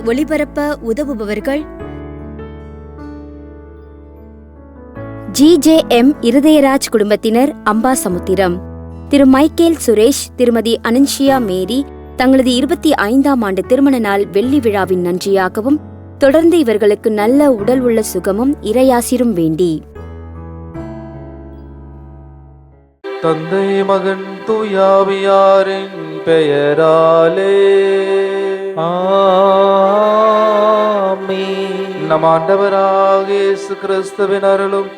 ஒளிபரப்ப உதவுபவர்கள் GJM இருதயராஜ் குடும்பத்தினர் அம்பாசமுத்திரம், திரு Michael Suresh, திருமதி அனன்ஷியா மேரி தங்களது 25ஆம் ஆண்டு திருமண நாள் வெள்ளி விழாவின் நன்றியாகவும் தொடர்ந்து இவர்களுக்கு நல்ல உடல் உள்ள சுகமும் இறையாசிரும் வேண்டி தந்தை மகன் தூயாவியாரின் பெயராலே ஆமென். நம் ஆண்டவராகிய இயேசு கிறிஸ்துவின் அருளும்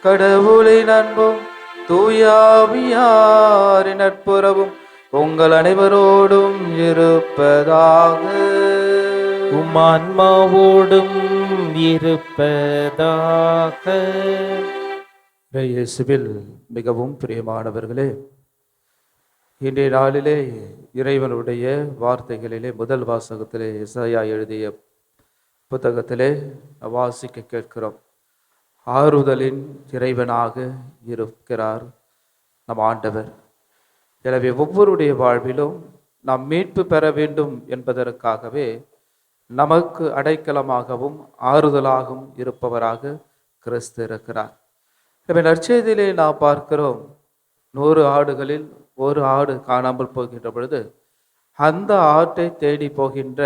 கடவுளின் அன்பும் தூயாவியாரின் நட்புறவும் உங்கள் அனைவரோடும் இருப்பதாக. உம் ஆன்மாவோடும் இருப்பதாக. இயேசுவில் மிகவும் பிரியமானவர்களே, இன்றைய நாளிலே இறைவனுடைய வார்த்தைகளிலே முதல் வாசகத்திலே எசாயா எழுதிய புத்தகத்திலே வாசிக்க கேட்கிறோம். ஆறுதலின் இறைவனாக இருக்கிறார் நம் ஆண்டவர். எனவே ஒவ்வொருடைய வாழ்விலும் நாம் மீட்பு பெற வேண்டும் என்பதற்காகவே நமக்கு அடைக்கலமாகவும் ஆறுதலாகவும் இருப்பவராக கிறிஸ்து இருக்கிறார். எனவே நற்செய்தியிலே நாம் பார்க்கிறோம், 100 ஆடுகளில் ஒரு ஆடு காணாமல் போகின்ற பொழுது அந்த ஆட்டை தேடி போகின்ற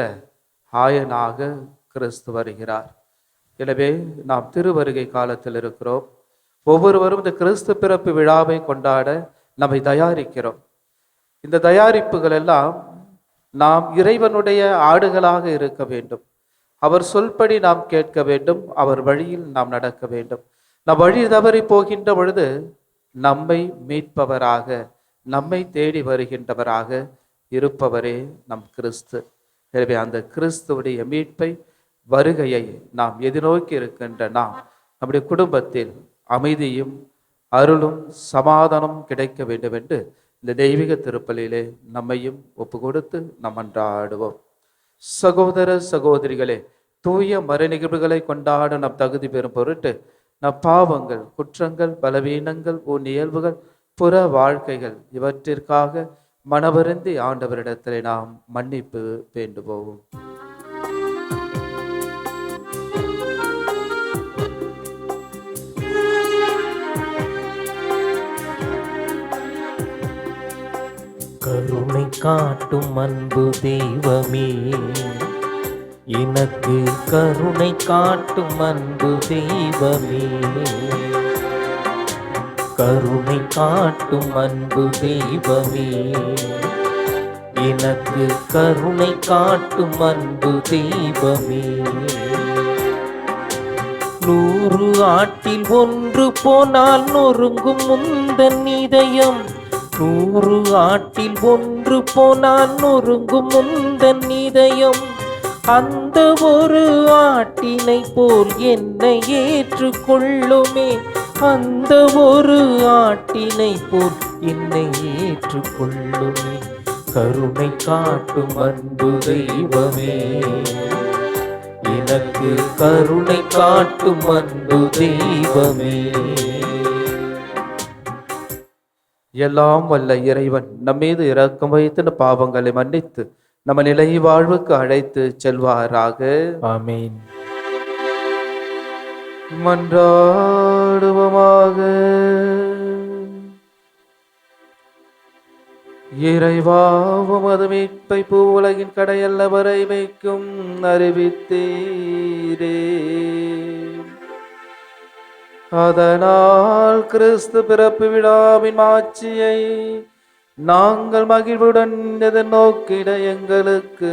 ஆயனாக கிறிஸ்து வருகிறார். எனவே நாம் திருவருகை காலத்தில் இருக்கிறோம். ஒவ்வொருவரும் இந்த கிறிஸ்து பிறப்பு விழாவை கொண்டாட நம்மை தயாரிக்கிறோம். இந்த தயாரிப்புகள் எல்லாம் நாம் இறைவனுடைய ஆடுகளாக இருக்க வேண்டும். அவர் சொல்படி நாம் கேட்க வேண்டும். அவர் வழியில் நாம் நடக்க வேண்டும். நம் வழி தவறி போகின்ற பொழுது நம்மை மீட்பவராக, நம்மை தேடி வருகின்றவராக இருப்பவரே நம் கிறிஸ்து. எனவே அந்த கிறிஸ்துவுடைய மீட்பை, வருகையை நாம் எதிர்நோக்கி இருக்கின்ற நாம் நம்முடைய குடும்பத்தில் அமைதியும் அருளும் சமாதானம் கிடைக்க வேண்டும் என்று இந்த தெய்வீக திருப்பலியிலே நம்மையும் ஒப்பு கொடுத்து நாம் அன்றாடுவோம். சகோதர சகோதரிகளே, தூய மறை நிகழ்வுகளை கொண்டாட நம் தகுதி பெறும் பொருட்டு நம் பாவங்கள், குற்றங்கள், பலவீனங்கள், இயல்புகள், புற வாழ்க்கைகள் இவற்றிற்காக மனவருந்தி ஆண்டவரிடத்திலே நாம் மன்னிப்பு வேண்டுவோம். கருணை காட்டும் அன்பு தெய்வமே, எனக்கு கருணை காட்டும் அன்பு தெய்வமே, கருணை காட்டும் அன்பு தெய்வமே, எனக்கு கருணை காட்டும் அன்பு தெய்வமே. 100 ஆட்டில் 1 போனால் நொறுங்கும் முந்தன் இதயம், 100 ஆட்டில் 1 போனால் நொறுங்கும் முந்தன் இதயம், அந்த ஒரு ஆட்டினை போல் என்னை ஏற்றுக்கொள்ளுமே, அந்த ஒரு ஆட்டினை போல் என்னை ஏற்றுக்கொள்ளுமே. கருணை காட்டும் அன்பு தெய்வமே, எனக்கு கருணை காட்டும் அன்பு தெய்வமே. எல்லாம் வல்ல இறைவன் நம்மீது இரக்கம் வைத்து பாவங்களை மன்னித்து நம்ம நிலை வாழ்வுக்கு அழைத்து செல்வாராக. ஆமென். மன்றாடுவோமாக. இறைவா, உமது மீட்பை பூவுலகின் கடையல்ல வரை வைக்கும் அறிவித்தீரே. அதனால் கிறிஸ்து பிறப்பு விழாவின் மாட்சியை நாங்கள் மகிழ்வுடன் எதிர்நோக்கிட எங்களுக்கு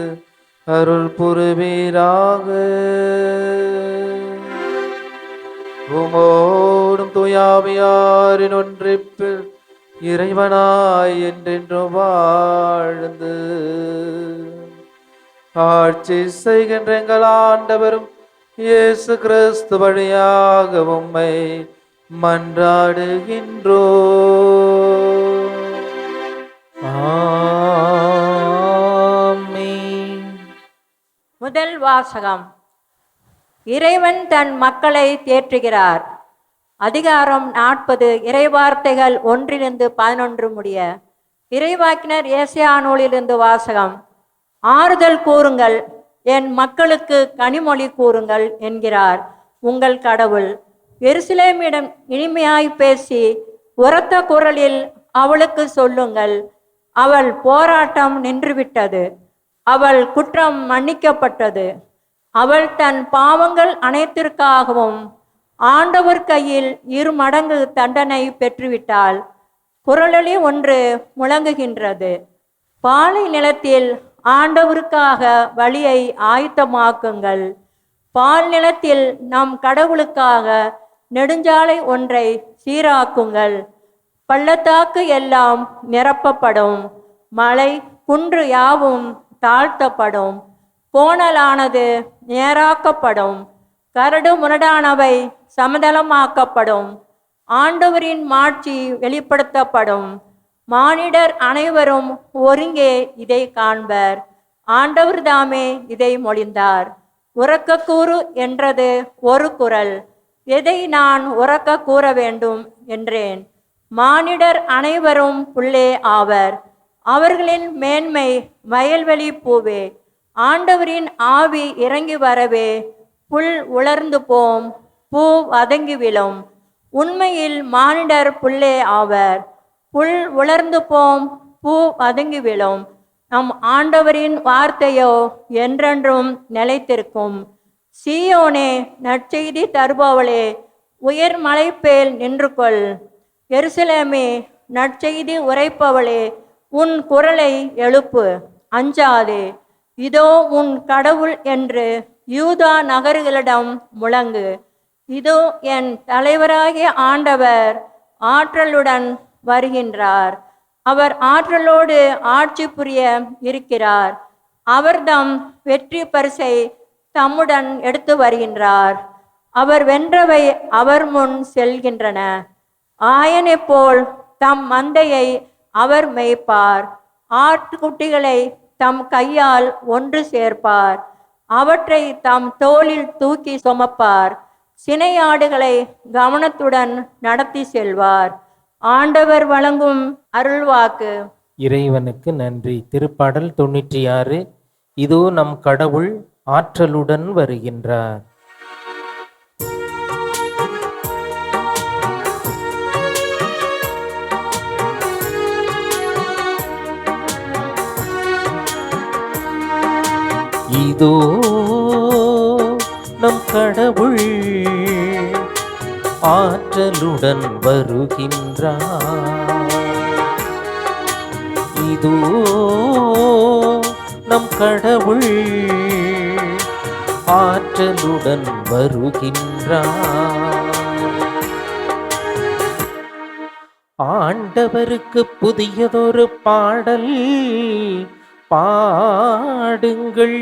அருள் புரிவீராக. உமோடும் தூயாவியாரின் ஒன்றிப்பில் இறைவனாய் என்றென்று வாழ்ந்து ஆட்சி செய்கின்ற எங்கள் ஆண்டவரும் இயேசு கிறிஸ்து வழியாக உம்மை மன்றாடுகின்றோம். ஆமென். முதல் வாசகம். இறைவன் தன் மக்களை தேற்றுகிறார். அதிகாரம் 40. இறைவார்த்தைகள் 1-11 முடிய. இறைவாக்கினர் ஏசாயா நூலிலிருந்து வாசகம். ஆறுதல் கூறுங்கள், என் மக்களுக்கு கனிமொழி கூறுங்கள் என்கிறார் உங்கள் கடவுள். எருசலேமிடம் இனிமையாய் பேசி உரத்த குரலில் அவளுக்கு சொல்லுங்கள், அவள் போராட்டம் நின்றுவிட்டது, அவள் குற்றம் மன்னிக்கப்பட்டது, அவள் தன் பாவங்கள் அனைத்திற்காகவும் ஆண்டவர் கையில் 2 மடங்கு தண்டனை பெற்றுவிட்டாள். குரலொலி ஒன்று முழங்குகின்றது, பாலை நிலத்தில் ஆண்டவருக்காக வழியை ஆயத்தமாக்குங்கள், பால் நிலத்தில் நம் கடவுளுக்காக நெடுஞ்சாலை ஒன்றை சீராக்குங்கள். பள்ளத்தாக்கு எல்லாம் நிரப்பப்படும், மலை குன்று யாவும் தாழ்த்தப்படும், கோணலானது நேராக்கப்படும், கரடு முரடானவை சமதளமாக்கப்படும், ஆண்டவரின் மாட்சி வெளிப்படுத்தப்படும். மானிடர் அனைவரும் ஒருங்கே இதை காண்பர், ஆண்டவர் தாமே இதை மொழிந்தார். உரக்க கூறு என்றது ஒரு குரல், எதை நான் உரக்க கூற வேண்டும் என்றேன். மானிடர் அனைவரும் புல்லே ஆவர், அவர்களின் மேன்மை வயல்வெளி பூவே. ஆண்டவரின் ஆவி இறங்கி வரவே புல் உலர்ந்து போம், பூ வதங்கி விழும். உண்மையில் மானிடர் புல்லே ஆவர், புல் உலர்ந்து போம், பூ வதங்கி விழும். நம் ஆண்டவரின் வார்த்தையோ என்றென்றும் நிலைத்திருக்கும். சீயோனே, நற்செய்தி தருபவளே, உயர் மலைப்பேல் நின்று கொள். எருசலேமே, நற்செய்தி உரைப்பவளே, உன் குரலை எழுப்பு, அஞ்சாதே. இதோ உன் கடவுள் என்று யூதா நகர்களிடம் முழங்கு. இதோ என் தலைவராகிய ஆண்டவர் ஆற்றலுடன் வருகின்றார், அவர் ஆற்றலோடு ஆட்சி புரிய இருக்கிறார். அவர்தம் வெற்றி பரிசை தம்முடன் எடுத்து வருகின்றார். அவர் வென்றவை அவர் முன் செல்கின்றன. ஆயனை போல் தம் மந்தையை அவர் மேய்ப்பார், ஆட்டுக்குட்டிகளை தம் கையால் ஒன்று சேர்ப்பார், அவற்றை தம் தோளில் தூக்கி சுமப்பார், சினையாடுகளை கவனத்துடன் நடத்தி செல்வார். ஆண்டவர் வழங்கும் அருள்வாக்கு. இறைவனுக்கு நன்றி. திருப்பாடல் 96. இதோ நம் கடவுள் ஆற்றலுடன் வருகின்றார். இதோ நம் கடவுள் ஆற்றலுடன் வருகின்றார். இதோ நம் கடவுள் ஆற்றலுடன் வருகின்றார். ஆண்டவருக்கு புதியதொரு பாடல் பாடுங்கள்,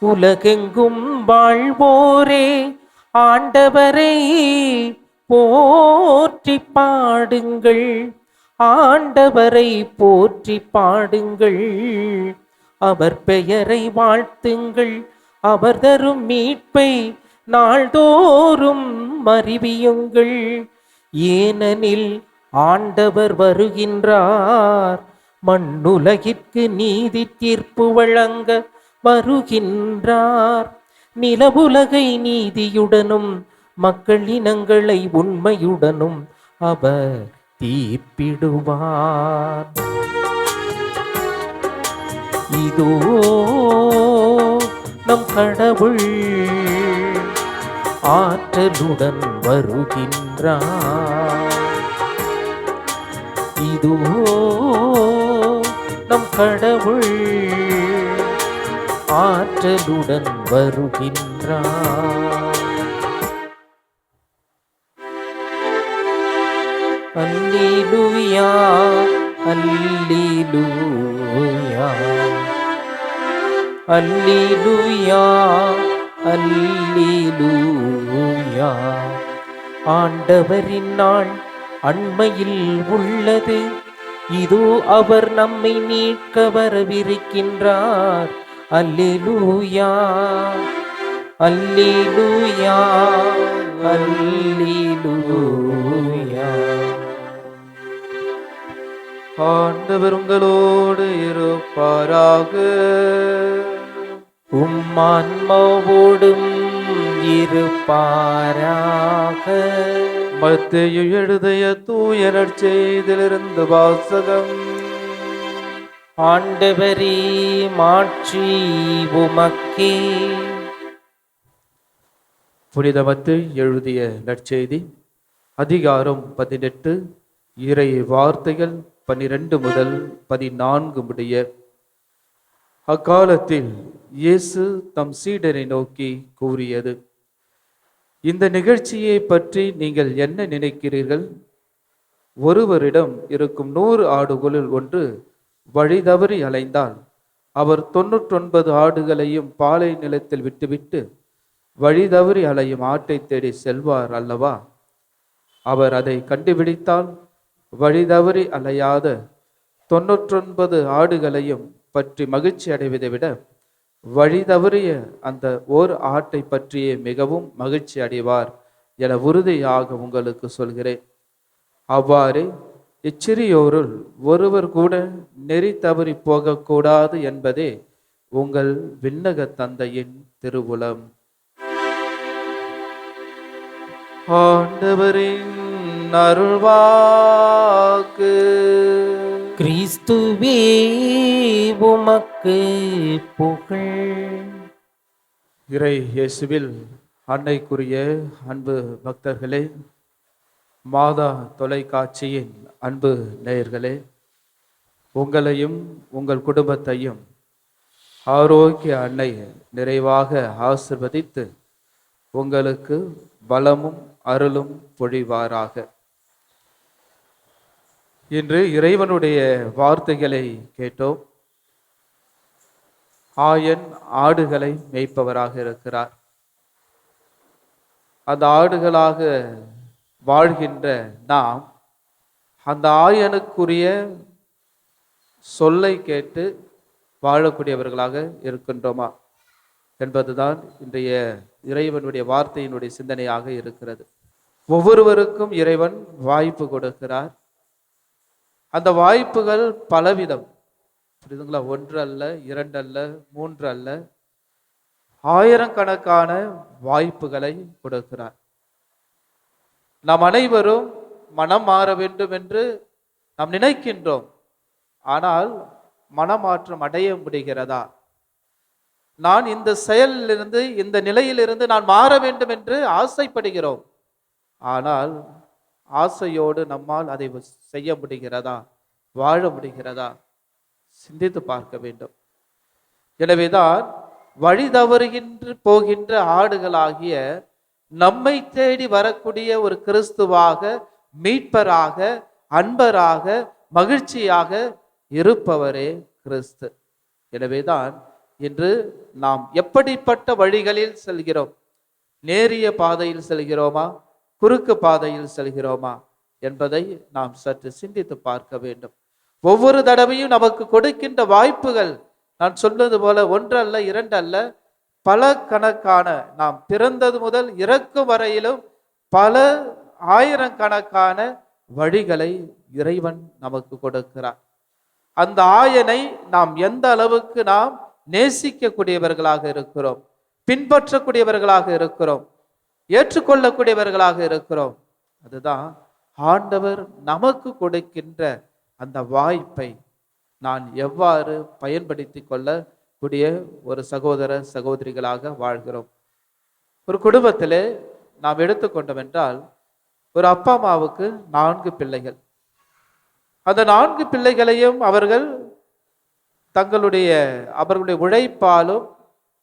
உலகெங்கும் வாழ்வோரே ஆண்டவரை போற்றி பாடுங்கள், ஆண்டவரை போற்றி பாடுங்கள், அவர் பெயரை வாழ்த்துங்கள், அவர் தரும் மீட்பை நாள்தோறும் அறிவியுங்கள். ஏனெனில் ஆண்டவர் வருகின்றார், மண்ணுலகிற்கு நீதி தீர்ப்பு வழங்க வருகின்றார். நிலவுலகை நீதியுடனும் மக்கள் இனங்களை உண்மையுடனும் அவர் தீர்ப்பிடுவார். இதோ நம் கடவுள் ஆற்றலுடன் வருகின்றார். இதோ நம் கடவுள் ஆற்றலுடன் வருகின்றார். அல்லேலூயா, அல்லேலூயா, அல்லேலூயா, அல்லேலூயா. ஆண்டவரின் நாள் அண்மையில் உள்ளது, இதோ அவர் நம்மை மீட்க வரவிருக்கின்றார். அல்லேலூயா, அல்லேலூயா, அல்லேலூயா. ஆண்டவர் உங்களோடு இருப்பாராக. உம்மான்மாவோடும் இருப்பாராக. மத்தேயு எழுதிய தூய நற்செய்தியிலிருந்து வாசகம். ஆண்டவரே, மாட்சி உமக்கே. புனித மத்தேயு எழுதிய நற்செய்தி அதிகாரம் 18 இறை வார்த்தைகள் 12 முதல் 14 முடிய. அக்காலத்தில் இயேசு தம் சீடரை நோக்கி கூறியது: இந்த நிகழ்ச்சியை பற்றி நீங்கள் என்ன நினைக்கிறீர்கள்? ஒருவரிடம் இருக்கும் 100 ஆடுகளுள் ஒன்று வழி தவறி அலைந்தால் அவர் 99 ஆடுகளையும் பாலை நிலத்தில் விட்டுவிட்டு வழி தவறி அலையும் ஆட்டை தேடி செல்வார் அல்லவா? அவர் அதை கண்டுபிடித்தால் வழி தவறி அலையாத 99 ஆடுகளையும் பற்றி மகிழ்ச்சி அடைவதை விட வழி தவறிய அந்த ஓர் ஆட்டை பற்றியே மிகவும் மகிழ்ச்சி அடைவார் என உறுதியாக உங்களுக்கு சொல்கிறேன். அவ்வாறே இச்சிறியோருள் ஒருவர் கூட நெறி தவறி போகக்கூடாது என்பதே உங்கள் விண்ணக தந்தையின் திருவுளம். ஆண்டவரின் அருள்வாக்கு. கிறிஸ்துவே உமக்கு புகழ். இறை இயேசுவில் அன்னைக்குரிய அன்பு பக்தர்களே, மாதா தொலைக்காட்சியின் அன்பு நேயர்களே, உங்களையும் உங்கள் குடும்பத்தையும் ஆரோக்கிய அன்னை நிறைவாக ஆசிர்வதித்து உங்களுக்கு பலமும் அருளும் பொழிவாராக. இன்று இறைவனுடைய வார்த்தைகளை கேட்டோம். ஆயன் ஆடுகளை மேய்ப்பவராக இருக்கிறார். அந்த ஆடுகளாக வாழ்கின்ற நாம் அந்த ஆயனுக்குரிய சொல்லை கேட்டு வாழக்கூடியவர்களாக இருக்கின்றோமா என்பதுதான் இன்றைய இறைவனுடைய வார்த்தையினுடைய சிந்தனையாக இருக்கிறது. ஒவ்வொருவருக்கும் இறைவன் வாய்ப்பு கொடுக்கிறார். அந்த வாய்ப்புகள் பலவிதம். புரியுதுங்களா? 1 அல்ல, 2 அல்ல, 3 அல்ல, ஆயிரக்கணக்கான வாய்ப்புகளை கொடுக்கிறார். நாம் அனைவரும் மனம் மாற வேண்டும் என்று நாம் நினைக்கின்றோம். ஆனால் மனமாற்றம் அடைய முடிகிறதா? நான் இந்த செயலிலிருந்து, இந்த நிலையிலிருந்து நான் மாற வேண்டும் என்று ஆசைப்படுகிறோம். ஆனால் ஆசையோடு நம்மால் அதை செய்ய முடிகிறதா? வாழ முடிகிறதா? சிந்தித்து பார்க்க வேண்டும். எனவேதான் வழி தவறுகின்ற போகின்ற ஆடுகளாகிய நம்மை தேடி வரக்கூடிய ஒரு கிறிஸ்துவாக, மீட்பராக, அன்பராக, மகிழ்ச்சியாக இருப்பவரே கிறிஸ்து. எனவேதான் இன்று நாம் எப்படிப்பட்ட வழிகளில் செல்கிறோம்? நேரிய பாதையில் செல்கிறோமா, குறுக்கு பாதையில் செல்கிறோமா என்பதை நாம் சற்று சிந்தித்து பார்க்க வேண்டும். ஒவ்வொரு தடவையும் நமக்கு கொடுக்கின்ற வாய்ப்புகள், நான் சொன்னது போல 1 அல்ல, 2 அல்ல, பல கணக்கான, நாம் பிறந்தது முதல் இறக்கும் வரையிலும் பல ஆயிரக்கணக்கான வழிகளை இறைவன் நமக்கு கொடுக்கிறார். அந்த ஆயனை நாம் எந்த அளவுக்கு நாம் நேசிக்கக்கூடியவர்களாக இருக்கிறோம், பின்பற்றக்கூடியவர்களாக இருக்கிறோம், ஏற்றுக்கொள்ளக்கூடியவர்களாக இருக்கிறோம், அதுதான் ஆண்டவர் நமக்கு கொடுக்கின்ற அந்த வாய்ப்பை நான் எவ்வாறு பயன்படுத்தி கொள்ளக்கூடிய ஒரு சகோதர சகோதரிகளாக வாழ்கிறோம். ஒரு குடும்பத்திலே நாம் எடுத்துக்கொண்டோம் என்றால், ஒரு அப்பா அம்மாவுக்கு 4 பிள்ளைகள். அந்த 4 பிள்ளைகளையும் அவர்களுடைய உழைப்பாலும்,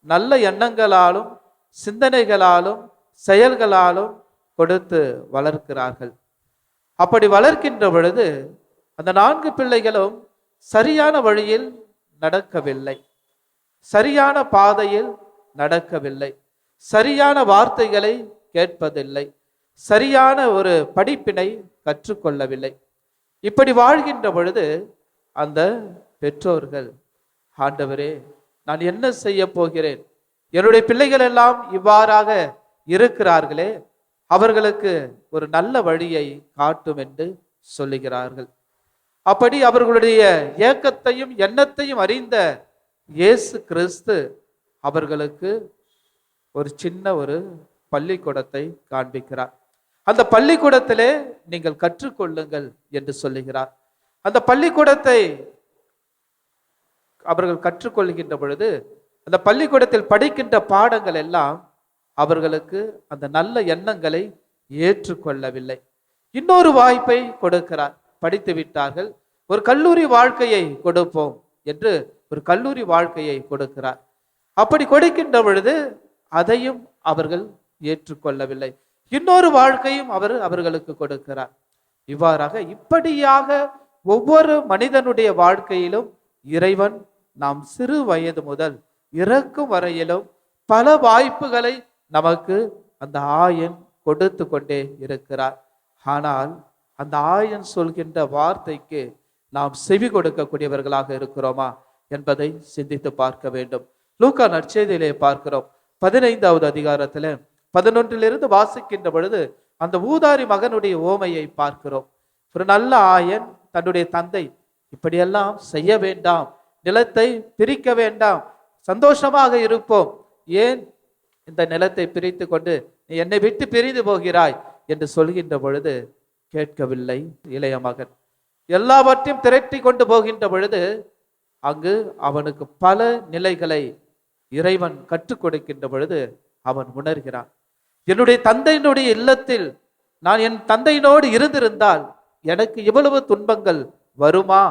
நல்ல எண்ணங்களாலும், சிந்தனைகளாலும், செயல்களாலும் கொடுத்து வளர்க்கிறார்கள். அப்படி வளர்க்கின்ற பொழுது அந்த 4 பிள்ளைகளும் சரியான வழியில் நடக்கவில்லை, சரியான பாதையில் நடக்கவில்லை, சரியான வார்த்தைகளை கேட்பதில்லை, சரியான ஒரு படிப்பினை கற்றுக்கொள்ளவில்லை. இப்படி வாழ்கின்ற பொழுது அந்த பெற்றோர்கள், ஆண்டவரே, நான் என்ன செய்ய போகிறேன்? என்னுடைய பிள்ளைகள் எல்லாம் இவ்வாறாக இருக்கிறார்களே, அவர்களுக்கு ஒரு நல்ல வழியை காட்டும் என்று சொல்லுகிறார்கள். அப்படி அவர்களுடைய ஏக்கத்தையும் எண்ணத்தையும் அறிந்த இயேசு கிறிஸ்து அவர்களுக்கு ஒரு சின்ன ஒரு பள்ளிக்கூடத்தை காண்பிக்கிறார். அந்த பள்ளிக்கூடத்திலே நீங்கள் கற்றுக்கொள்ளுங்கள் என்று சொல்லுகிறார். அந்த பள்ளிக்கூடத்தை அவர்கள் கற்றுக்கொள்கின்ற பொழுது அந்த பள்ளிக்கூடத்தில் படிக்கின்ற பாடங்கள் எல்லாம் அவர்களுக்கு அந்த நல்ல எண்ணங்களை ஏற்றுக்கொள்ளவில்லை. இன்னொரு வாய்ப்பை கொடுக்கிறார். படித்து விட்டார்கள், ஒரு கல்லூரி வாழ்க்கையை கொடுப்போம் என்று ஒரு கல்லூரி வாழ்க்கையை கொடுக்கிறார். அப்படி கொடுக்கின்ற பொழுது அதையும் அவர்கள் ஏற்றுக்கொள்ளவில்லை. இன்னொரு வாழ்க்கையும் அவர்களுக்கு கொடுக்கிறார். இவ்வாறாக இப்படியாக ஒவ்வொரு மனிதனுடைய வாழ்க்கையிலும் இறைவன் நாம் சிறு வயது முதல் இறக்கும் வரையிலும் பல வாய்ப்புகளை நமக்கு அந்த ஆயன் கொடுத்து கொண்டே இருக்கிறார். ஆனால் அந்த ஆயன் சொல்கின்ற வார்த்தைக்கு நாம் செவி கொடுக்கக்கூடியவர்களாக இருக்கிறோமா என்பதை சிந்தித்து பார்க்க வேண்டும். லூக்கா நற்செய்தியிலே பார்க்கிறோம், 15வது அதிகாரத்துல 11 வாசிக்கின்ற பொழுது அந்த ஊதாரி மகனுடைய ஓமையை பார்க்கிறோம். ஒரு நல்ல ஆயன் தன்னுடைய தந்தை இப்படியெல்லாம் செய்ய வேண்டாம், நிலத்தை பிரிக்க வேண்டாம், சந்தோஷமாக இருப்போம், ஏன் இந்த நிலத்தை பிரித்து கொண்டு நீ என்னை விட்டு பிரிந்து போகிறாய் என்று சொல்கின்ற பொழுது கேட்கவில்லை இளைய மகன். எல்லாவற்றையும் திரட்டி கொண்டு போகின்ற பொழுது அங்கு அவனுக்கு பல நிலைகளை இறைவன் கற்றுக் கொடுக்கின்ற பொழுது அவன் உணர்கிறான், என்னுடைய தந்தையினுடைய இல்லத்தில் நான் என் தந்தையினோடு இருந்திருந்தால் எனக்கு இவ்வளவு துன்பங்கள் வருமா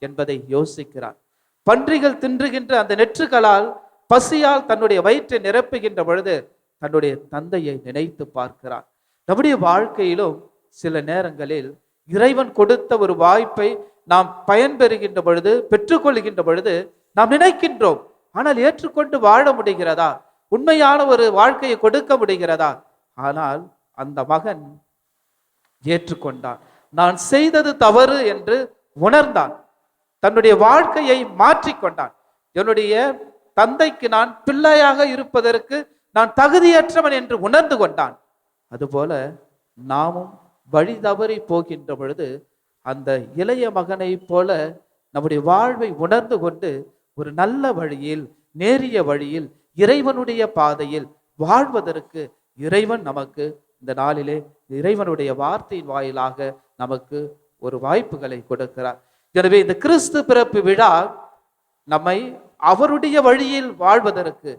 என்பதை யோசிக்கிறான். பன்றிகள் தின்றுகின்ற அந்த நெற்றுகளால் பசியால் தன்னுடைய வயிற்றை நிரப்புகின்ற பொழுது தன்னுடைய தந்தையை நினைத்து பார்க்கிறான். நம்முடைய வாழ்க்கையிலும் சில நேரங்களில் இறைவன் கொடுத்த ஒரு வாய்ப்பை நாம் பயன்பெறுகின்ற பொழுது, பெற்றுக்கொள்கின்ற பொழுது நாம் நினைக்கின்றோம், ஆனால் ஏற்றுக்கொண்டு வாழ முடிகிறதா? உண்மையான ஒரு வாழ்க்கையை கொடுக்க முடிகிறதா? ஆனால் அந்த மகன் ஏற்றுக்கொண்டான். நான் செய்தது தவறு என்று உணர்ந்தான். தன்னுடைய வாழ்க்கையை மாற்றிக்கொண்டான். என்னுடைய தந்தைக்கு நான் பிள்ளையாக இருப்பதற்கு நான் தகுதியற்றவன் என்று உணர்ந்து கொண்டான். அதுபோல நாமும் வழி தவறி போகின்ற பொழுது அந்த இளைய மகனை போல நம்முடைய வாழ்வை உணர்ந்து கொண்டு ஒரு நல்ல வழியில், நேரிய வழியில், இறைவனுடைய பாதையில் வாழ்வதற்கு இறைவன் நமக்கு இந்த நாளிலே இறைவனுடைய வார்த்தையின் வாயிலாக நமக்கு ஒரு வாய்ப்புகளை கொடுக்கிறார். எனவே இந்த கிறிஸ்து பிறப்பு விழா நம்மை அவருடைய வழியில் வாழ்வதற்கு,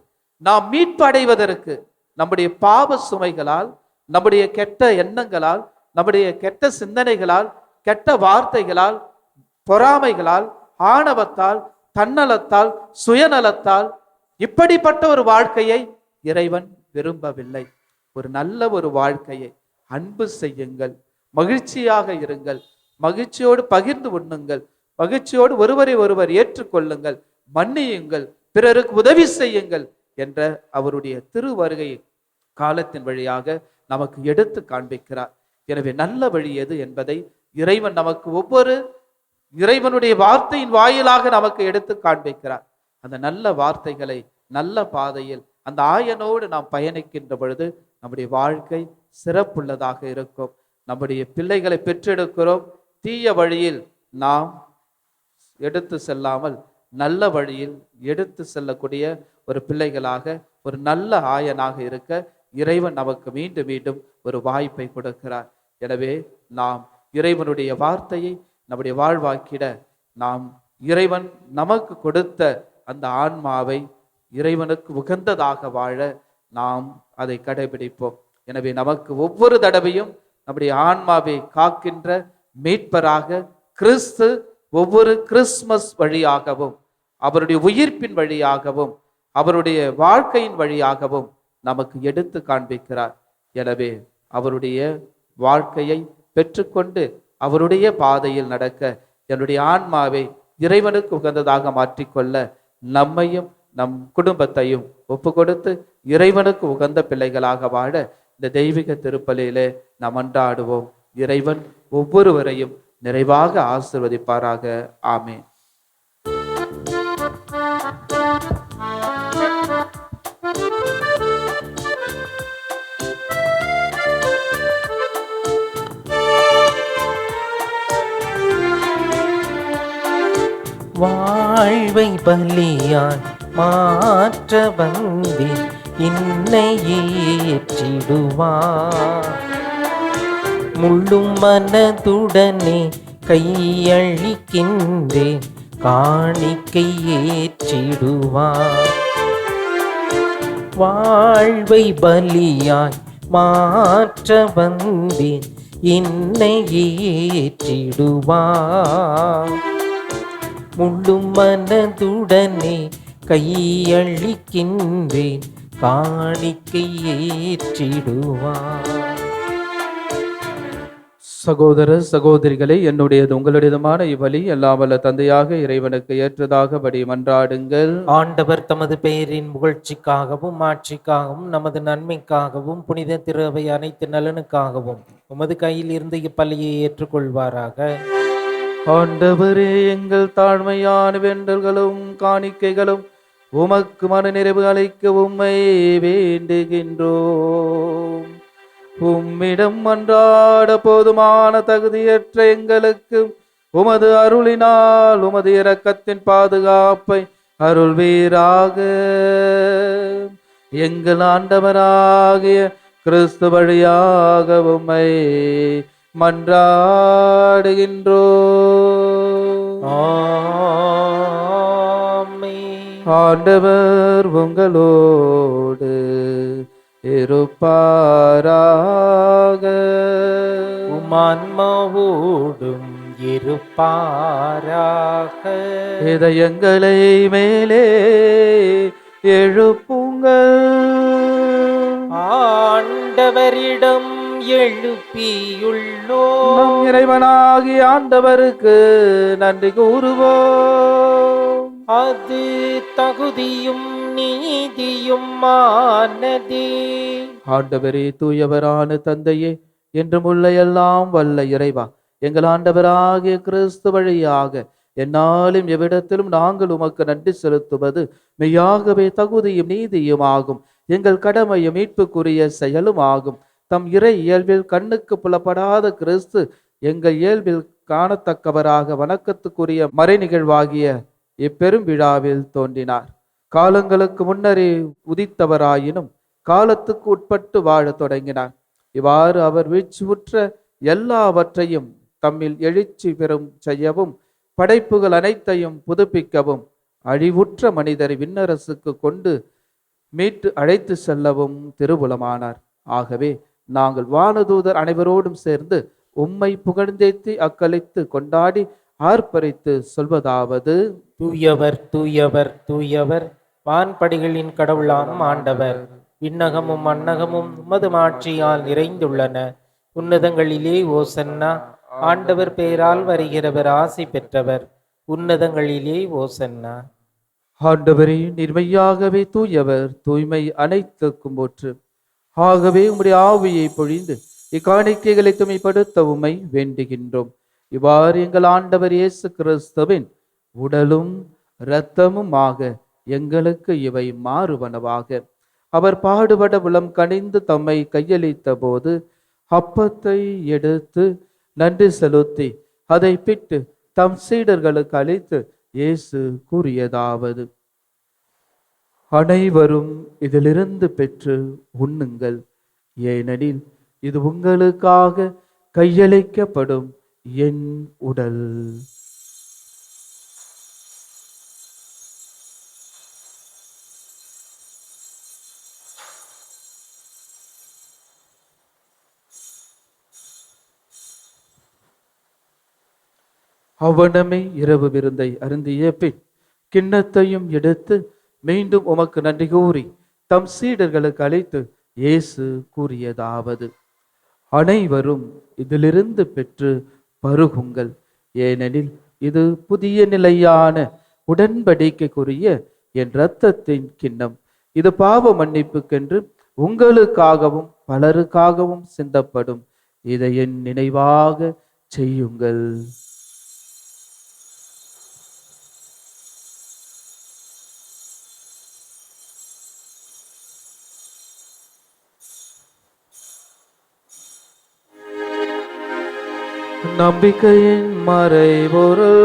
நாம் மீட்பு அடைவதற்கு, நம்முடைய பாவ சுமைகளால், நம்முடைய கெட்ட எண்ணங்களால், நம்முடைய கெட்ட சிந்தனைகளால், கெட்ட வார்த்தைகளால், பொறாமைகளால், ஆணவத்தால், தன்னலத்தால், சுயநலத்தால் இப்படிப்பட்ட ஒரு வாழ்க்கையை இறைவன் விரும்பவில்லை. ஒரு நல்ல ஒரு வாழ்க்கையை, அன்பு செய்யுங்கள், மகிழ்ச்சியாக இருங்கள், மகிழ்ச்சியோடு பகிர்ந்து உண்ணுங்கள், மகிழ்ச்சியோடு ஒருவரை ஒருவர் ஏற்றுக்கொள்ளுங்கள், மன்னியுங்கள், பிறருக்கு உதவி செய்யுங்கள் என்ற அவருடைய திருவருகை காலத்தின் வழியாக நமக்கு எடுத்து காண்பிக்கிறார். எனவே நல்ல வழி எது என்பதை இறைவன் நமக்கு ஒவ்வொரு இறைவனுடைய வார்த்தையின் வாயிலாக நமக்கு எடுத்து காண்பிக்கிறார். அந்த நல்ல வார்த்தைகளை நல்ல பாதையில் அந்த ஆயனோடு நாம் பயணிக்கின்ற பொழுது நம்முடைய வாழ்க்கை சிறப்புள்ளதாக இருக்கும். நம்முடைய பிள்ளைகளை பெற்றெடுக்கிறோம், தீய வழியில் நாம் எடுத்து செல்லாமல் நல்ல வழியில் எடுத்து செல்லக்கூடிய ஒரு பிள்ளைகளாக, ஒரு நல்ல ஆயனாக இருக்க இறைவன் நமக்கு மீண்டும் மீண்டும் ஒரு வாய்ப்பை கொடுக்கிறார். எனவே நாம் இறைவனுடைய வார்த்தையை நம்முடைய வாழ்வாக்கிட நாம் இறைவன் நமக்கு கொடுத்த அந்த ஆன்மாவை இறைவனுக்கு உகந்ததாக வாழ நாம் அதை கடைபிடிப்போம். எனவே நமக்கு ஒவ்வொரு தடவையும் நம்முடைய ஆன்மாவை காக்கின்ற மீட்பராக கிறிஸ்து ஒவ்வொரு கிறிஸ்மஸ் வழியாகவும், அவருடைய உயிர்ப்பின் வழியாகவும், அவருடைய வாழ்க்கையின் வழியாகவும் நமக்கு எடுத்து காண்பிக்கிறார். எனவே அவருடைய வாழ்க்கையை பெற்றுக்கொண்டு அவருடைய பாதையில் நடக்க, என்னுடைய ஆன்மாவை இறைவனுக்கு உகந்ததாக மாற்றிக்கொள்ள நம்மையும் நம் குடும்பத்தையும் ஒப்பு கொடுத்து இறைவனுக்கு உகந்த பிள்ளைகளாக வாழ இந்த தெய்வீக திருப்பலியிலே நாம் மன்றாடுவோம். இறைவன் ஒவ்வொருவரையும் நிறைவாக ஆசீர்வதிப்பாராக. ஆமென். வாழ்வை பலியாய் மாற்ற வந்தேன் என்னை ஏற்றிடுவார். முள்ளும் மனதுடனே கையளிக்கின்றேன் காணிக்கை ஏற்றிடுவார். வாழ்வை பலியாய் மாற்ற வந்தேன் என்னை ஏற்றிடுவார். முள்ளும் மனதுடனே கையளிக்கின்றேன் காணிக்கை ஏற்றிடுவார். சகோதர சகோதரிகளே, என்னுடையது உங்களுடையதுமான இவ்வழி எல்லாம் வல்ல தந்தையாக இறைவனுக்கு ஏற்றதாகபடி மன்றாடுங்கள். ஆண்டவர் தமது பெயரின் புகழ்ச்சிக்காகவும் ஆட்சிக்காகவும் நமது நன்மைக்காகவும் புனித திருவை அனைத்து நலனுக்காகவும் உமது கையில் இருந்து இப்பள்ளியை ஏற்றுக்கொள்வாராக. ஆண்டவரே, எங்கள் தாழ்மையான வேண்டல்களும் காணிக்கைகளும் உமக்கு மன நிறைவு அளிக்க உம்மை வேண்டுகின்றோம். உம்மிடம் மன்றாட போதுமான தகுதியற்ற எங்களுக்கு உமது அருளினால் உமது இரக்கத்தின் பாதுகாப்பை அருள்வீராக. எங்கள் ஆண்டவராகிய கிறிஸ்து வழியாக உம்மை மன்றாடுகின்றோம். ஆமென். ஆண்டவர் உங்களோடு இருப்பாராக. உமான்மாவோடும் இருப்பாராக. இதயங்களை மேலே எழுப்புங்கள். ஆண்டவரிடம் எழுப்பியுள்ளோம். நம் இறைவனாகிய ஆண்டவருக்கு நன்றி கூறுவோம். அது தகுதியும் நீதியுமானதே. ஆண்டவரே, தூயவரான தந்தையே, என்றும் உள்ள எல்லாம் வல்ல இறைவா, எங்கள் ஆண்டவராகிய கிறிஸ்து வழியாக என்னாலும் எவ்விடத்திலும் நாங்கள் உமக்கு நன்றி செலுத்துவது மெய்யாகவே தகுதியும் நீதியும் ஆகும். எங்கள் கடமையும் மீட்புக்குரிய செயலும் ஆகும். தம் இறை இயல்பில் கண்ணுக்கு புலப்படாத கிறிஸ்து எங்கள் இயல்பில் காணத்தக்கவராக வணக்கத்துக்குரிய மறை நிகழ்வாகிய இப்பெரும் விழாவில் தோன்றினார். காலங்களுக்கு முன்னரே உதித்தவராயினும் காலத்துக்கு உட்பட்டு வாழத் தொடங்கினார். இவ்வாறு அவர் வீழ்ச்சியுற்ற எல்லாவற்றையும் தம்மில் எழுச்சி பெறும் செய்யவும், படைப்புகள் அனைத்தையும் புதுப்பிக்கவும், அழிவுற்ற மனிதரை விண்ணரசுக்கு கொண்டு மீட்டு அழைத்து செல்லவும் திருவுளமானார். ஆகவே நாங்கள் வானதூதர் அனைவரோடும் சேர்ந்து உம்மை புகழ்ந்தேத்தி அக்களித்து கொண்டாடி ஆர்ப்பரித்து சொல்வதாவது: தூயவர் தூயவர் தூயவர், வான்படிகளின் கடவுளாம் ஆண்டவர். விண்ணகமும் மண்ணகமும் உமது மாட்சியால் நிறைந்துள்ளன. உன்னதங்களிலே ஓசன்னா. ஆண்டவர் பெயரால் வருகிறவர் ஆசி பெற்றவர். உன்னதங்களிலே ஓசன்னா. ஆண்டவரே, நிர்மையாகவே தூயவர், தூய்மை அனைத்துக்கும் போற்று. ஆகவே உம்முடைய ஆவியை பொழிந்து இக்காணிக்கைகளை தூய்மைப்படுத்த உம்மை வேண்டுகின்றோம். இவ்வாறு எங்கள் ஆண்டவர் இயேசு கிறிஸ்துவின் உடலும் இரத்தமுமாக எங்களுக்கு இவை மாறுவனவாக. அவர் பாடுபட உளம் கனிந்து தம்மை கையளித்த போது அப்பத்தை எடுத்து நன்றி செலுத்தி அதை பிட்டு தம் சீடர்களுக்கு அளித்து இயேசு கூறியதாவது: அனைவரும் இதிலிருந்து பெற்று உண்ணுங்கள், ஏனெனில் இது உங்களுக்காக கையளிக்கப்படும் என் உடல். அவ்வனமே இரவு விருந்தை அருந்திய பின் கிண்ணத்தையும் எடுத்து மீண்டும் உமக்கு நன்றி கூறி தம் சீடர்களுக்கு அளித்து இயேசு கூறியதாவது: அனைவரும் இதிலிருந்து பெற்று பருகுங்கள், ஏனெனில் இது புதிய நிலையான உடன்படிக்கைக்குரிய என் இரத்தத்தின் கிண்ணம். இது பாவ மன்னிப்புக்கென்று உங்களுக்காகவும் பலருக்காகவும் சிந்தப்படும். இதை என் நினைவாக செய்யுங்கள். நம்பிக்கையின் மறைபொருள்.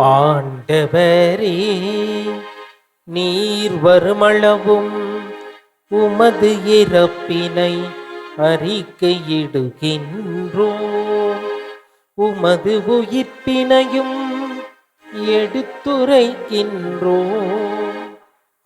ஆண்டவரே, நீர் வருமளவும் உமது இறப்பினை அறிக்கையிடுகின்றோம், உமது உயிர்ப்பினையும் எடுத்துரைக்கின்றோம்.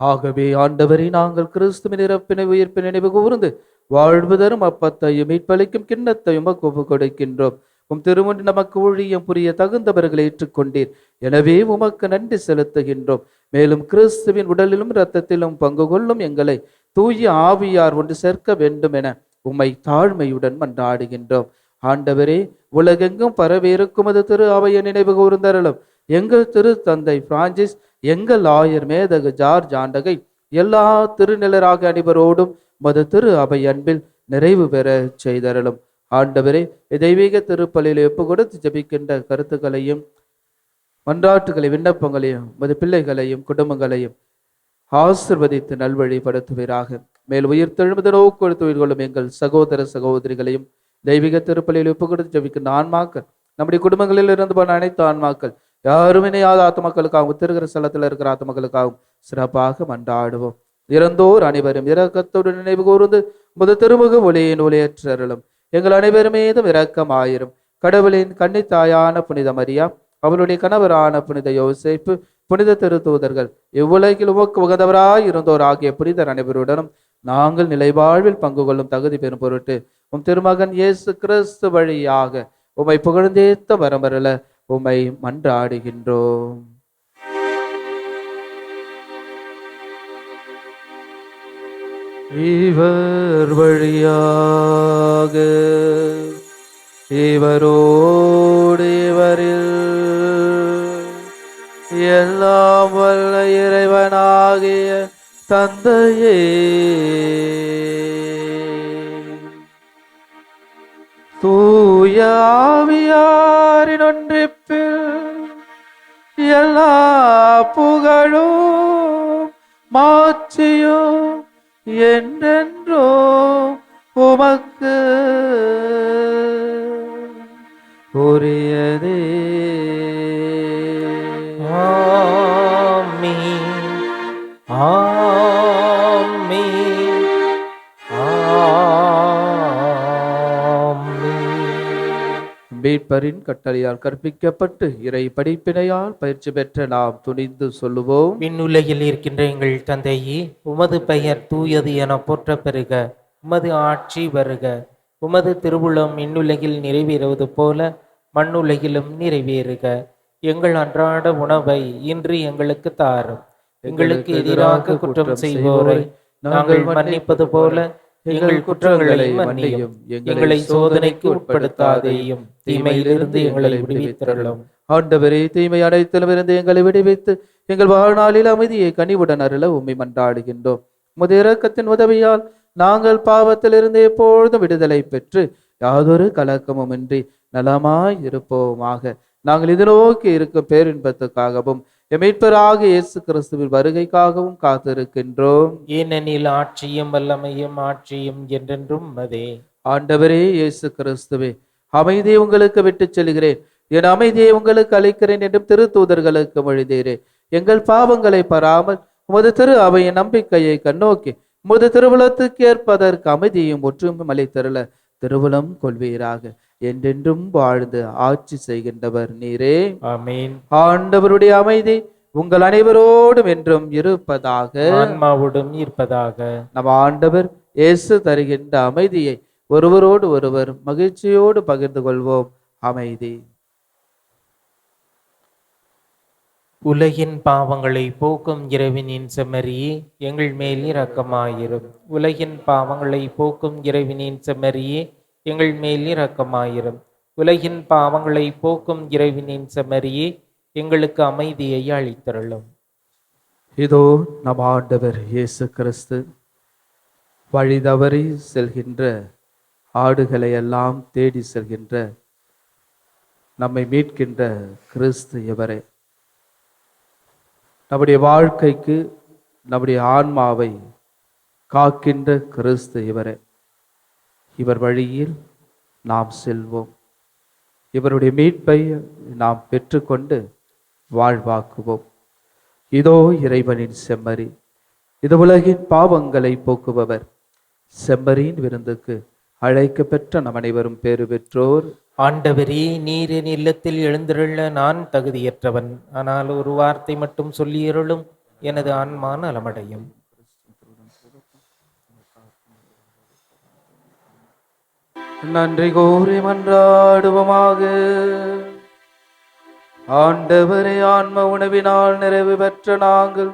ஆகவே ஆண்டவரை நாங்கள் கிறிஸ்துவின் இறப்பினை உயிர்ப்பினை நினைவு கூர்ந்து வாழ்வு தரும் அப்பத்தையும் மீட்பளிக்கும் கிண்ணத்தையும் ஒப்பு கொடுக்கின்றோம். உம் திருமுன் நமக்கு ஊழியம் புரிய தகுந்தவர்களை ஏற்றுக்கொண்டீர். எனவே உமக்கு நன்றி செலுத்துகின்றோம். மேலும் கிறிஸ்துவின் உடலிலும் இரத்தத்திலும் பங்கு கொள்ளும் எங்களை தூய ஆவியார் ஒன்று சேர்க்க வேண்டும் என உம்மை தாழ்மையுடன் மன்றாடுகின்றோம். ஆண்டவரே, உலகெங்கும் பரவியிருக்கும் அது திரு அவையை நினைவு கூர்ந்தருளும். எங்கள் திரு தந்தை பிரான்சிஸ், எங்கள் ஆயர் மேதகு ஜார்ஜ் ஆண்டகை, எல்லா திருநிலராக அனைவரோடும் மது திரு அவை அன்பில் நிறைவு பெற செய்தருளும். ஆண்டவரே, தெய்வீக திருப்பலியில் ஒப்பு கொடுத்து ஜபிக்கின்ற கருத்துக்களையும் மன்றாட்டுகளை விண்ணப்பங்களையும் மது பிள்ளைகளையும் குடும்பங்களையும் ஆசிர்வதித்து நல்வழிப்படுத்துவீராக. மேல் உயிர் தெழுமத நோக்கு கொடுத்து உயிர் கொள்ளும் எங்கள் சகோதர சகோதரிகளையும் தெய்வீக திருப்பலியில் ஒப்பு கொடுத்து ஜபிக்கின்ற ஆன்மாக்கள், நம்முடைய குடும்பங்களில் இருந்து போன அனைத்து ஆன்மாக்கள், யாரும் இணையாத ஆத்மக்களுக்காகவும் திருகிற ஸ்தலத்தில் இருக்கிற ஆத்மக்களுக்காகவும் சிறப்பாக மன்றாடுவோம். இறந்தோர் அனைவரும் இரக்கத்தோடு நினைவு கூர்ந்து முத திருமுக ஒளியின் ஒளியேற்றருளும். எங்கள் அனைவரும் மீதும் இரக்கமாயிரும். கடவுளின் கன்னித்தாயான புனித மரியா, அவளுடைய கணவரான புனித யோசேப்பு, புனித திருத்தூதர்கள், இவ்வுலகில் உமக்கு உகந்தவராய் இருந்தோர் ஆகிய புனிதர் அனைவருடனும் நாங்கள் நிலைவாழ்வில் பங்கு கொள்ளும் தகுதி பெறும் பொருட்டு உம் திருமகன் இயேசு கிறிஸ்து வழியாக உம்மை புகழ்ந்தேத்த வரமருள உம்மை மன்றாடுகின்றோம். இவர் வழியாக இவரோடு இவரில் எல்லாம் வல்ல இறைவனாகிய தந்தையே, தூய ஆவியாரின் ஒன்றிப்பில் எல்லா புகழும் மாட்சியும் என்றென்றோ உமக்கு உரியதே. ஆமென், ஆமென், ஆமென். மீட்பரின் கட்டளையால் கற்பிக்கப்பட்டு இறை படிப்பினையால் பயிற்சி பெற்ற நாம் துணிந்து சொல்லுவோம். விண்ணுலகில் இருக்கின்ற எங்கள் தந்தையே, உமது பெயர் தூயது என போற்ற பெறுக. உமது ஆட்சி வருக. உமது திருவுளம் விண்ணுலகில் நிறைவேறுவது போல மண்ணுலகிலும் நிறைவேறுக. எங்கள் அன்றாட உணவை இன்று எங்களுக்கு தாரும். எங்களுக்கு எதிராக குற்றம் செய்வோரை நாங்கள் மன்னிப்பது போல எங்கள் குற்றங்களை மன்னியும். எங்களை சோதனைக்கு உட்படுத்தாதேயும், தீமையிலிருந்து எங்களை விடுவித்தருளும். ஆண்டவரே, தீமை அனைத்திலும் இருந்து எங்களை விடுவித்து எங்கள் வாழ்நாளில் அமைதியை கனிவுடன் அருள உம்மை மன்றாடுகின்றோம். உமது இரக்கத்தின் உதவியால் நாங்கள் பாவத்திலிருந்து எப்பொழுதும் விடுதலை பெற்று யாதொரு கலக்கமும் இன்றி நலமாய் இருப்போமாக. நாங்கள் இது நோக்கி இருக்கும் பேரின்பத்துக்காகவும் மீட்பராக இயேசு கிறிஸ்துவின் வருகைக்காகவும் காத்திருக்கின்றோம். ஏனெனில் ஆட்சியும் வல்லமையும் ஆட்சியும் என்றென்றும் அதே. ஆண்டவரே இயேசு கிறிஸ்துவே, அமைதியை உங்களுக்கு விட்டு செல்கிறேன், என் அமைதியை உங்களுக்கு அளிக்கிறேன் என்றும் திருத்தூதர்களுக்கு மொழிந்தீரே. எங்கள் பாவங்களை பாராமல் உமது திரு அவையின் நம்பிக்கையை கண்ணோக்கி உமது திருவுளத்துக்கு ஏற்பதற்கு அமைதியும் ஒற்றுமையும் அளித்தருள திருவுளம் கொள்வீராக. என்றென்றும் வாழ்ந்து ஆட்சி செய்கின்றவர் நீரே. ஆமென். ஆண்டவருடைய அமைதி உங்கள் அனைவரோடும் என்றும் இருப்பதாக, ஆன்மாவோடும் இருப்பதாக. நம் ஆண்டவர் இயேசு தருகின்ற அமைதியை ஒருவரோடு ஒருவர் மகிழ்ச்சியோடு பகிர்ந்து கொள்வோம். அமைதி. உலகின் பாவங்களை போக்கும் இறைவனின் செம்மறியே, எங்கள் மேல் இரக்கமாயிரும். உலகின் பாவங்களை போக்கும் இறைவனின் செம்மறியே, எங்கள் மேல் இரக்கமாயிரும். உலகின் பாவங்களை போக்கும் இறைவனின் செம்மறியே, எங்களுக்கு அமைதியை அளித்தருளும். இதோ நம் ஆண்டவர் இயேசு கிறிஸ்து வழி தவறி செல்கின்ற ஆடுகளை எல்லாம் தேடி செல்கின்ற நம்மை மீட்கின்ற கிறிஸ்து இவரே. நம்முடைய வாழ்க்கைக்கு நம்முடைய ஆன்மாவை காக்கின்ற கிறிஸ்து இவரே. இவர் வழியில் நாம் செல்வோம். இவருடைய மீட்பை நாம் பெற்றுக்கொண்டு வாழ்வாக்குவோம். இதோ இறைவனின் செம்மறி, இது உலகின் பாவங்களை போக்குபவர். செம்மறியின் விருந்துக்கு அழைக்க பெற்ற நம் அனைவரும் பேறு பெற்றோர். ஆண்டவரே, நீர் என் இல்லத்தில் எழுந்தருள நான் தகுதியற்றவன். ஆனால் ஒரு வார்த்தை மட்டும் சொல்லியருளும், எனது ஆன்மா நலமடையும். நன்றி கூறி மன்றாடுவோமாக. ஆண்டவரே, ஆன்ம உணவினால் நிறைவு பெற்ற நாங்கள்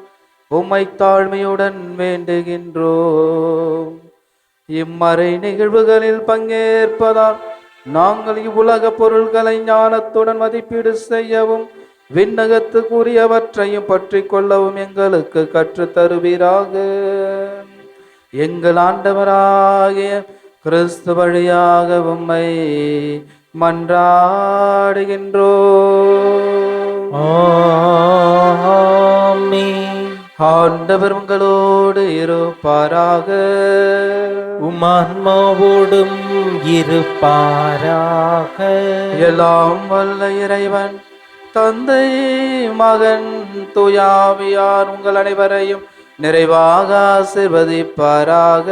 உம்மை தாழ்மையுடன் வேண்டுகின்றோம். இம்மறை நிகழ்வுகளில் பங்கேற்பதால் நாங்கள் இவ்வுலக பொருள்களை ஞானத்துடன் மதிப்பீடு செய்யவும் விண்ணகத்துக்குரியவற்றையும் பற்றி கொள்ளவும் எங்களுக்கு கற்றுத் தருவீராக. எங்கள் ஆண்டவராகிய கிறிஸ்து வழியாக உம்மை மன்றாடுகின்றோம். ஆமென். ஆண்டவர் உங்களோடு இருப்பாராக. உமான்மாவோடும் இருப்பாராக. எல்லாம் வல்ல இறைவன் தந்தை, மகன், தூயாவியார் உங்கள் அனைவரையும் நிறைவாக ஆசீர்வதிப்பாராக.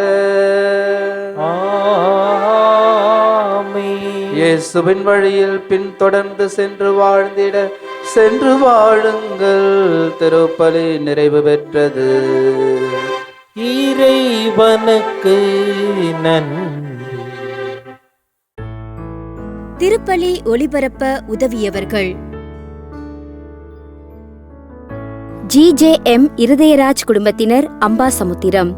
ஆமென். இயேசுவின் வழியில் பின்தொடர்ந்து சென்று வாழுங்கள். திருப்பலி நிறைவு பெற்றது. இறைவனுக்கு நன்றி. திருப்பலி ஒளிபரப்ப உதவியவர்கள்: GJM இருதயராஜ் குடும்பத்தினர் அம்பாசமுத்திரம்,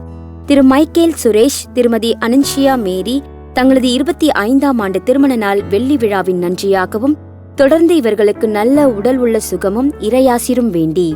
திரு மைக்கேல் சுரேஷ், திருமதி அனன்ஷியா மேரி தங்களது 25ஆம் ஆண்டு திருமண நாள் வெள்ளி விழாவின் நன்றியாகவும் தொடர்ந்து இவர்களுக்கு நல்ல உடல் உள்ள சுகமும் இறையாசிரும் வேண்டி